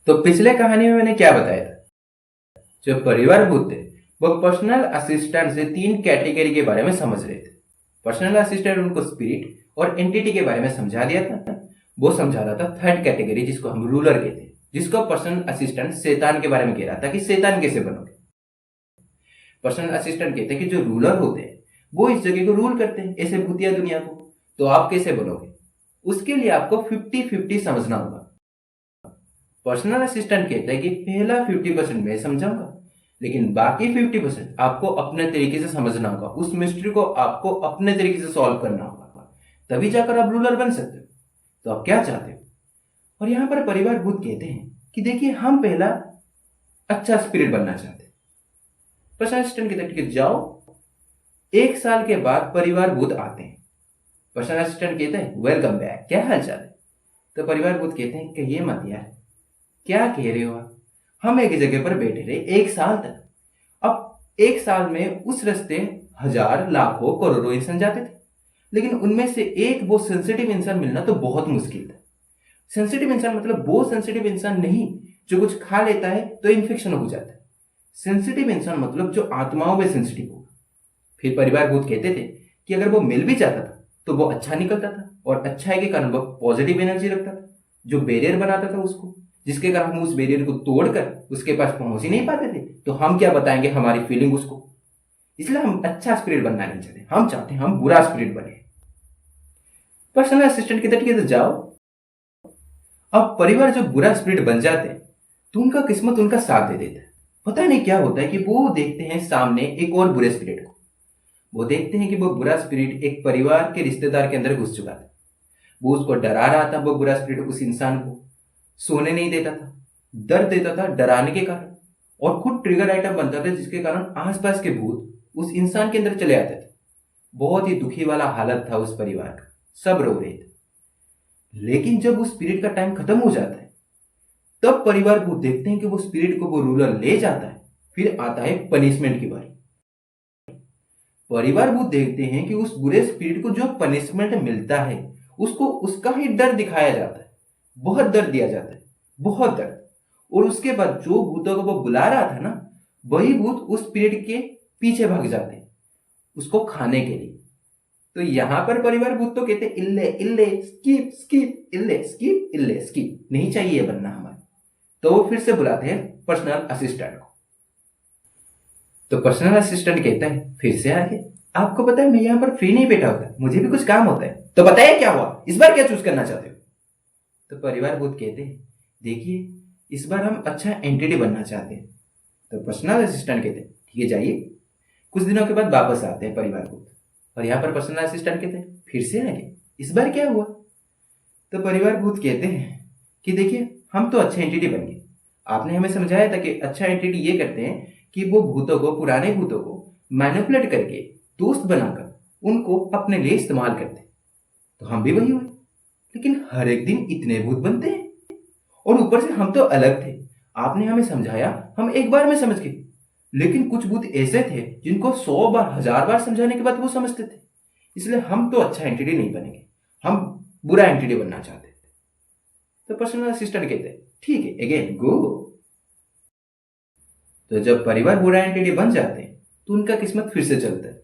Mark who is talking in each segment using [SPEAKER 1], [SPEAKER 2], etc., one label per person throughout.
[SPEAKER 1] तो पिछले कहानी में मैंने क्या बताया था? जो परिवार भूत थे वो पर्सनल असिस्टेंट से 3 कैटेगरी के बारे में समझ रहे थे। पर्सनल असिस्टेंट उनको स्पिरिट और एंटिटी के बारे में समझा दिया था। वो समझा रहा था थर्ड कैटेगरी जिसको हम रूलर कहते हैं, जिसको पर्सनल असिस्टेंट शैतान के बारे में कह रहा था कि शैतान कैसे बनोगे। पर्सनल असिस्टेंट कहते हैं कि जो रूलर होते हैं वो इस जगह को रूल करते हैं, ऐसे भूतिया दुनिया को, तो आप कैसे बनोगे? उसके लिए आपको 50-50 समझना होगा। पर्सनल असिस्टेंट कहता है कि पहला 50% मैं समझाऊंगा, लेकिन बाकी 50% आपको अपने तरीके से समझना होगा। उस मिस्ट्री को आपको अपने तरीके से सॉल्व करना होगा, तभी जाकर आप रूलर बन सकते हो। तो आप क्या चाहते हो? और यहां पर परिवार भूत कहते हैं कि देखिए, हम पहला अच्छा स्पिरिट बनना चाहते हैं। पर्सनल असिस्टेंट कहते हैं ठीक है, जाओ। 1 साल के बाद परिवार भूत आते हैं। पर्सनल असिस्टेंट कहते हैं वेलकम बैक, क्या हाल चाल है? तो परिवार भूत कहते हैं कहिए मत यार, क्या कह रहे हो आप? हम एक जगह पर बैठे रहे 1 साल तक। अब 1 साल में उस रास्ते हजार लाखों करोड़ों इंसान जाते थे, लेकिन उनमें से एक वो सेंसिटिव इंसान मिलना तो बहुत मुश्किल था। सेंसिटिव इंसान मतलब वो सेंसिटिव इंसान नहीं जो कुछ खा लेता है तो इन्फेक्शन हो जाता है। सेंसिटिव इंसान मतलब जो आत्माओं में सेंसिटिव होगा। फिर परिवार भूत कहते थे कि अगर वो मिल भी जाता था तो वो अच्छा निकलता था, और अच्छाई के कारण वो पॉजिटिव एनर्जी रखता था, जो बैरियर बनाता था उसको, जिसके कारण हम उस बैरियर को तोड़कर उसके पास पहुंच ही नहीं पाते थे। तो हम क्या बताएंगे हमारी फीलिंग उसको? इसलिए हम अच्छा स्पिरिट बनना नहीं चाहते, हम चाहते हैं हम बुरा स्पिरिट बने। पर्सनल असिस्टेंट की तरीके से जाओ। अब परिवार जो बुरा स्पिरिट बन जाते हैं तो उनका किस्मत उनका साथ दे देता है। पता नहीं क्या होता है कि वो देखते हैं सामने एक और बुरे स्पिरिट को। वो देखते हैं कि वो बुरा स्पिरिट एक परिवार के रिश्तेदार के अंदर घुस चुका था। वो उसको डरा रहा था। वो बुरा स्पिरिट उस इंसान को सोने नहीं देता था, दर्द देता था डराने के कारण, और खुद ट्रिगर आइटम बनता था जिसके कारण आसपास के भूत उस इंसान के अंदर चले आते थे। बहुत ही दुखी वाला हालत था उस परिवार का, सब रो रहे थे। लेकिन जब उस स्पिरिट का टाइम खत्म हो जाता है तब परिवार भूत देखते हैं कि वो स्पिरिट को वो रूलर ले जाता है। फिर आता है पनिशमेंट की बारी। परिवार भूत देखते हैं कि उस बुरे स्पिरिट को जो पनिशमेंट मिलता है उसको उसका ही डर दिखाया जाता है। बहुत दर्द दिया जाता है, बहुत दर्द। और उसके बाद जो भूतों को वो बुला रहा था ना, वही भूत उस स्पिरिट के पीछे भाग जाते हैं उसको खाने के लिए। तो यहां पर परिवार भूत तो कहते हैं इल्ले इल्ले स्कीप स्कीप, इल्ले स्कीप इल्ले स्कीप, नहीं चाहिए बनना हमारे। तो वो फिर से बुलाते हैं पर्सनल असिस्टेंट को। तो पर्सनल असिस्टेंट कहता है फिर से आगे, आपको पता है मैं यहां पर फ्री नहीं बैठा होता, मुझे भी कुछ काम होता है। तो बताइए क्या हुआ, इस बार क्या चूज करना चाहते हो? तो परिवार भूत कहते हैं देखिए, इस बार हम अच्छा एंटिटी बनना चाहते हैं। तो पर्सनल असिस्टेंट कहते हैं ठीक है जाइए। कुछ दिनों के बाद वापस आते हैं परिवार भूत, और यहाँ पर पर्सनल असिस्टेंट कहते हैं फिर से आगे, इस बार क्या हुआ? तो परिवार भूत कहते हैं कि देखिए, हम तो अच्छे एंटिटी बन गए। आपने हमें समझाया था कि अच्छा एंटिटी ये करते हैं कि वो भूतों को, पुराने भूतों को मैनिपुलेट करके, दोस्त बनाकर उनको अपने लिए इस्तेमाल करते हैं। तो हम भी वही हुए। लेकिन हर एक दिन इतने भूत बनते हैं, और ऊपर से हम तो अलग थे। आपने हमें समझाया, हम एक बार में समझ गए। लेकिन कुछ भूत ऐसे थे जिनको 100 बार, 1000 बार समझाने के बाद वो समझते थे। इसलिए हम तो अच्छा एंटिटी नहीं बनेंगे, हम बुरा एंटिटी बनना चाहते थे। तो पर्सनल असिस्टेंट कहते हैं ठीक है अगेन गो। तो जब परिवार बुरा एंटिटी बन जाते हैं तो उनका किस्मत फिर से चलता है।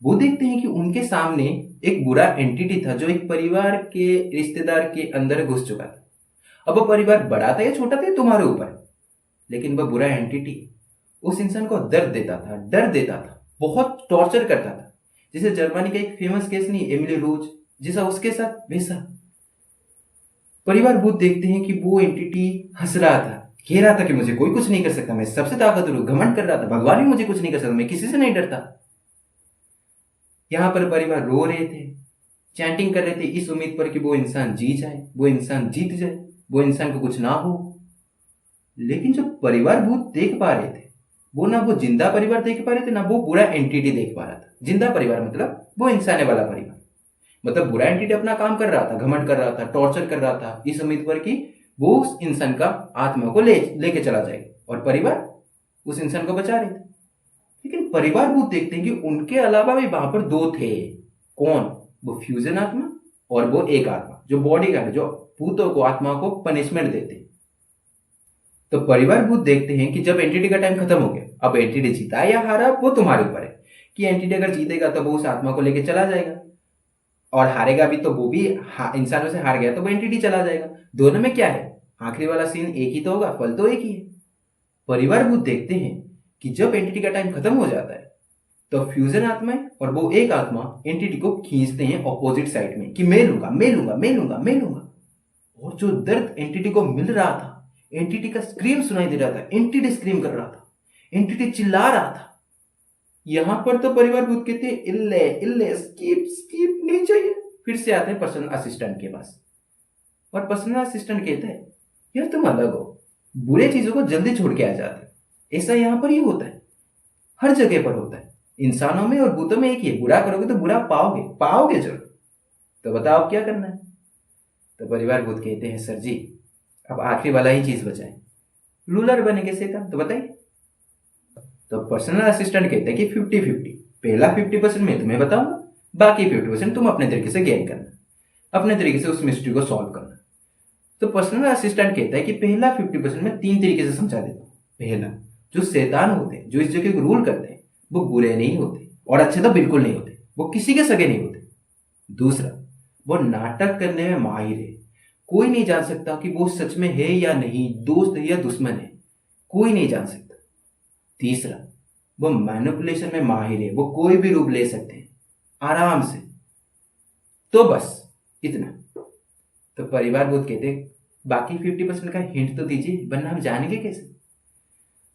[SPEAKER 1] वो देखते हैं कि उनके सामने एक बुरा एंटिटी था जो एक परिवार के रिश्तेदार के अंदर घुस चुका था। अब वो परिवार बड़ा था या छोटा था तुम्हारे ऊपर, लेकिन वह बुरा एंटिटी उस इंसान को दर्द देता था, डर देता था, बहुत टॉर्चर करता था। जैसे जर्मनी का एक फेमस केस नहीं, एमिली रोज, जैसा उसके साथ वैसा। परिवार भूत देखते हैं कि वो एंटिटी हंस रहा था, कह रहा था कि मुझे कोई कुछ नहीं कर सकता, मैं सबसे ताकतवर हूं, घमंड कर रहा था, भगवान भी मुझे कुछ नहीं कर सकता, मैं किसी से नहीं डरता। यहां पर परिवार रो रहे थे, चैंटिंग कर रहे थे इस उम्मीद पर कि वो इंसान जी जाए, वो इंसान जीत जाए, वो इंसान को कुछ ना हो। लेकिन जो परिवार भूत देख पा रहे थे वो ना वो जिंदा परिवार देख पा रहे थे, ना वो बुरा एंटिटी देख पा रहा था। जिंदा परिवार मतलब वो इंसाने वाला परिवार, मतलब बुरा एंटिटी अपना काम कर रहा था, घमंड कर रहा था, टॉर्चर कर रहा था इस उम्मीद पर कि वो उस इंसान का आत्मा को लेके चला जाएगा, और परिवार उस इंसान को बचा रहे थे। लेकिन परिवार भूत देखते हैं कि उनके अलावा भी वहां पर 2 थे। कौन? वो फ्यूजन आत्मा और वो एक आत्मा जो बॉडी का है, जो भूतों को, आत्मा को पनिशमेंट देते। तो परिवार भूत देखते हैं कि जब एंटिटी का टाइम खत्म हो गया, अब एंटिटी जीता या हारा वो तुम्हारे ऊपर है कि एंटिटी अगर जीतेगा तो वो उस आत्मा को लेकर चला जाएगा, और हारेगा भी तो वो भी इंसानों से हार गया तो वो एंटिटी चला जाएगा। दोनों में क्या है, आखिरी वाला सीन एक ही तो होगा, फल तो एक ही है। परिवार भूत देखते हैं कि जब एंटिटी का टाइम खत्म हो जाता है तो फ्यूजन आत्माएं और वो एक आत्मा एंटिटी को खींचते हैं ऑपोजिट साइड में कि मैं लूंगा मैं लूंगा मैं लूंगा मैं लूंगा। और जो दर्द एंटिटी को मिल रहा था, एंटिटी का स्क्रीम सुनाई दे रहा था, एंटिटी स्क्रीम कर रहा था, एंटिटी चिल्ला रहा था। यहां पर तो परिवार भूत कहते हैं इल्ले इल्ले स्कीप स्कीप नहीं चाहिए। फिर से आते हैं पर्सनल असिस्टेंट के पास, और पर्सनल असिस्टेंट कहते हैं यार तुम अलग हो, बुरे चीजों को जल्दी छोड़ के आ जाते हो। ऐसा यहां पर ही होता है, हर जगह पर होता है, इंसानों में और भूतों में एक ही है, बुरा करोगे तो बुरा पाओगे, पाओगे जरूर। तो बताओ अब क्या करना है। तो परिवार भूत कहते हैं सर जी अब आखिरी वाला ही चीज बचा है, रूलर बनेंगे शैतान, तो बताइए। तो पर्सनल असिस्टेंट कहते हैं कि 50-50, पहला 50% मैं तुम्हें बताऊंगा, बाकी 50% तुम अपने तरीके से गेन करना, अपने तरीके से उस मिस्ट्री को सॉल्व करना। तो पर्सनल असिस्टेंट कहता है कि पहला 50% मैं 3 तरीके से समझा देता हूँ। पहला, जो शैतान होते हैं, जो इस जगह को रूल करते हैं, वो बुरे नहीं होते और अच्छे तो बिल्कुल नहीं होते, वो किसी के सगे नहीं होते। दूसरा, वो नाटक करने में माहिर है, कोई नहीं जान सकता कि वो सच में है या नहीं, दोस्त है या दुश्मन है, कोई नहीं जान सकता। तीसरा, वो मैनिपुलेशन में माहिर है, वो कोई भी रूप ले सकते हैं आराम से। तो बस इतना। तो परिवार भूत कहते बाकी 50% का हिंट तो दीजिए वरना हम जानेंगे कैसे।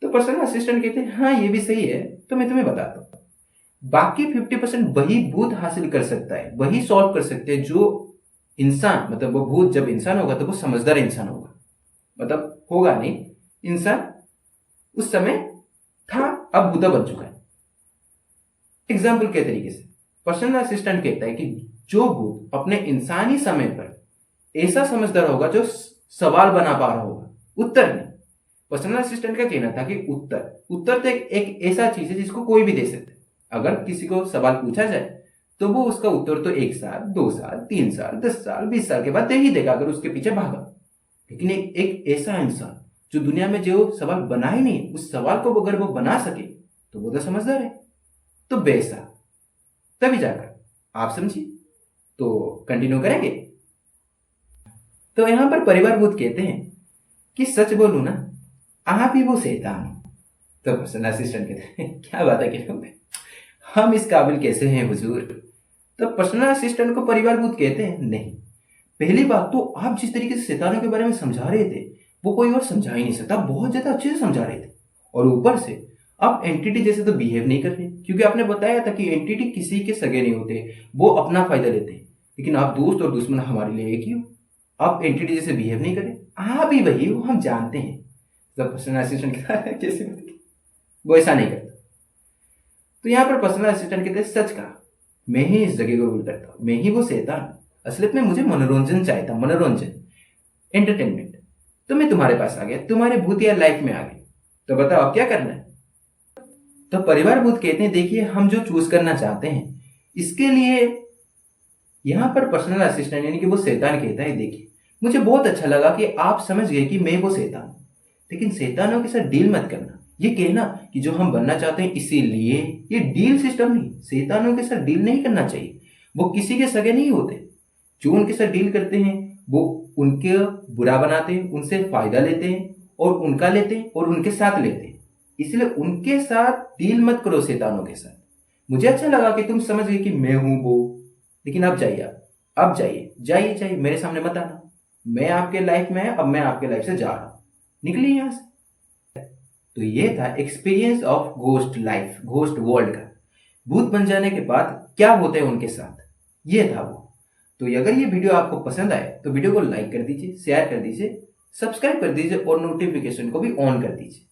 [SPEAKER 1] तो पर्सनल असिस्टेंट कहते हैं हाँ ये भी सही है, तो मैं तुम्हें बताता हूँ। बाकी 50% वही भूत हासिल कर सकता है, वही सॉल्व कर सकते हैं जो इंसान, मतलब वो भूत जब इंसान होगा तो वो समझदार इंसान होगा, मतलब होगा नहीं, इंसान उस समय था, अब भूता बन चुका है। एग्जाम्पल के तरीके से पर्सनल असिस्टेंट कहता है कि जो भूत अपने इंसानी समय पर ऐसा समझदार होगा जो सवाल बना पा रहा होगा, उत्तर नहीं। पर्सनल असिस्टेंट का कहना था कि उत्तर तो एक ऐसा चीज है जिसको कोई भी दे सकता है। अगर किसी को सवाल पूछा जाए तो वो उसका उत्तर तो 1 साल 2 साल 3 साल 10 साल 20 साल के बाद दे ही देगा अगर उसके पीछे भागा। लेकिन एक ऐसा इंसान जो दुनिया में जो सवाल बना ही नहीं, उस सवाल को अगर वो बना सके तो वो तो समझदार है। तो वैसा तभी जाकर आप समझिए। तो कंटिन्यू करेंगे। तो यहां पर परिवार भूत कहते हैं कि सच बोलूं ना, आप ही वो शैतान हो। तो पर्सनल असिस्टेंट कहते हैं क्या बात है कि हम इस काबिल कैसे हैं हुजूर। तो पर्सनल असिस्टेंट को परिवार भूत कहते हैं नहीं, पहली बात तो आप जिस तरीके से शैतानों के बारे में समझा रहे थे वो कोई और समझा ही नहीं सकता, बहुत ज्यादा अच्छे से समझा रहे थे। और ऊपर से आप एंटिटी जैसे तो बिहेव नहीं कर रहे, क्योंकि आपने बताया था कि एंटिटी किसी के सगे नहीं होते, वो अपना फायदा लेते हैं। लेकिन आप दोस्त और दुश्मन हमारे लिए एक ही हो, आप एंटिटी जैसे बिहेव नहीं करें, आप ही वही हो, हम जानते हैं। जब पर्सनल असिस्टेंट कैसे वो ऐसा नहीं करता। तो यहाँ पर पर्सनल असिस्टेंट कहते हैं सच कहा, मैं ही इस जगह को रूल करता हूँ, मैं ही वो शैतान। असलियत में मुझे मनोरंजन चाहिए था, मनोरंजन, एंटरटेनमेंट। तो मैं तुम्हारे पास आ गया, तुम्हारे भूतिया लाइफ में आ गए। तो बताओ अब क्या करना है। तो परिवार भूत कहते हैं देखिए हम जो चूज करना चाहते हैं इसके लिए, यहां पर पर्सनल असिस्टेंट यानी कि वो शैतान कहता है देखिए मुझे बहुत अच्छा लगा कि आप समझ गए कि मैं वो शैतान हूं, लेकिन शैतानों के साथ डील मत करना। ये कहना कि जो हम बनना चाहते हैं इसीलिए, ये डील सिस्टम नहीं, शैतानों के साथ डील नहीं करना चाहिए। वो किसी के सगे नहीं होते, जो उनके साथ डील करते हैं वो उनके बुरा बनाते हैं, उनसे फायदा लेते हैं और उनका लेते हैं और उनके साथ लेते हैं। इसलिए उनके साथ डील मत करो शैतानों के साथ। मुझे अच्छा लगा कि तुम समझ गए कि मैं हूं वो, लेकिन अब जाइए, अब जाइए जाइए जाइए, मेरे सामने मत आना। मैं आपके लाइफ में है, अब मैं आपके लाइफ से जा रहा हूं, निकलिए यहां से। तो ये था experience of ghost life, ghost world का। भूत बन जाने के बाद क्या होता है उनके साथ, ये था वो। तो अगर ये वीडियो आपको पसंद आए तो वीडियो को लाइक कर दीजिए, शेयर कर दीजिए, सब्सक्राइब कर दीजिए और नोटिफिकेशन को भी ऑन कर दीजिए।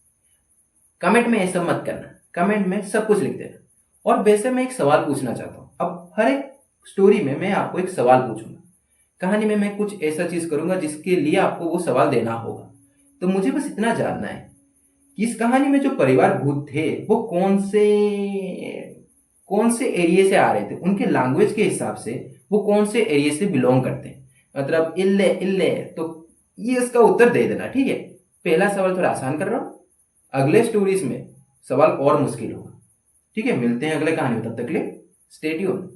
[SPEAKER 1] कमेंट में ऐसा मत करना, कमेंट में सब कुछ लिख देना। और वैसे मैं एक सवाल पूछना चाहता हूँ, अब हर एक स्टोरी में मैं आपको एक सवाल पूछूंगा, कहानी में मैं कुछ ऐसा चीज करूंगा जिसके लिए आपको वो सवाल देना होगा। तो मुझे बस इतना जानना है कि इस कहानी में जो परिवार भूत थे वो कौन से एरिया से आ रहे थे, उनके लैंग्वेज के हिसाब से वो कौन से एरिया से बिलोंग करते हैं। मतलब इल्ले इल्ले, तो ये इसका उत्तर दे देना, ठीक है। पहला सवाल थोड़ा आसान कर रहा हूं, अगले स्टोरीज में सवाल और मुश्किल होगा। ठीक है, मिलते हैं अगले कहानी में, तब तक के लिए स्टे ट्यून्ड।